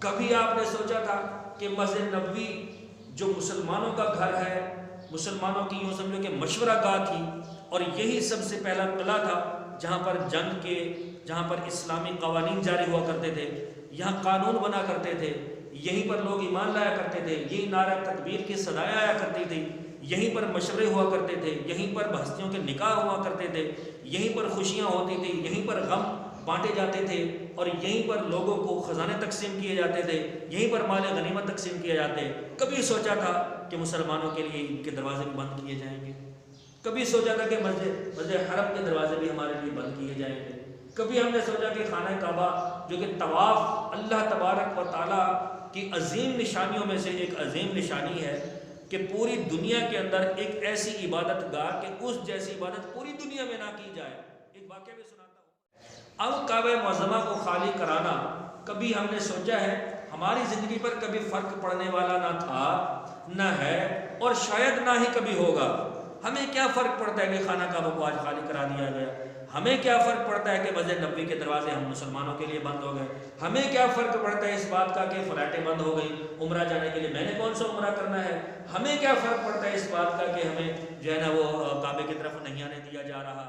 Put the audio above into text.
کبھی آپ نے سوچا تھا کہ مسجد نبوی جو مسلمانوں کا گھر ہے، مسلمانوں کی یوں سمجھو کہ مشورہ گاہ تھی، اور یہی سب سے پہلا قلعہ تھا جہاں پر جنگ کے، جہاں پر اسلامی قوانین جاری ہوا کرتے تھے، یہاں قانون بنا کرتے تھے، یہیں پر لوگ ایمان لایا کرتے تھے، یہی نعرہ تکبیر کی صدائیں آیا کرتی تھی، یہیں پر مشورے ہوا کرتے تھے، یہیں پر بہستیوں کے نکاح ہوا کرتے تھے، یہیں پر خوشیاں ہوتی تھیں، یہیں پر غم بانٹے جاتے تھے، اور یہیں پر لوگوں کو خزانے تقسیم کیے جاتے تھے، یہیں پر مال غنیمت تقسیم کیے جاتے۔ کبھی سوچا تھا کہ مسلمانوں کے لیے ان کے دروازے بھی بند کیے جائیں گے؟ کبھی سوچا تھا کہ مسجد حرم کے دروازے بھی ہمارے لیے بند کیے جائیں گے؟ کبھی ہم نے سوچا کہ خانہ کعبہ جو کہ طواف اللہ تبارک و تعالیٰ کی عظیم نشانیوں میں سے ایک عظیم نشانی ہے کہ پوری دنیا کے اندر ایک ایسی عبادت گاہ کہ اس جیسی عبادت پوری دنیا میں نہ کی جائے۔ ایک واقعہ بھی سناتا ہوں۔ اب کعبہ معظمہ کو خالی کرانا کبھی ہم نے سوچا ہے؟ ہماری زندگی پر کبھی فرق پڑنے والا نہ تھا، نہ ہے، اور شاید نہ ہی کبھی ہوگا۔ ہمیں کیا فرق پڑتا ہے کہ خانہ کعبہ کو آج خالی کرا دیا گیا؟ ہمیں کیا فرق پڑتا ہے کہ مسجد نبوی کے دروازے ہم مسلمانوں کے لیے بند ہو گئے؟ ہمیں کیا فرق پڑتا ہے اس بات کا کہ فلائٹیں بند ہو گئی عمرہ جانے کے لیے؟ میں نے کون سا عمرہ کرنا ہے؟ ہمیں کیا فرق پڑتا ہے اس بات کا کہ ہمیں جو ہے نا وہ کعبے کی طرف نہیں آنے دیا جا رہا؟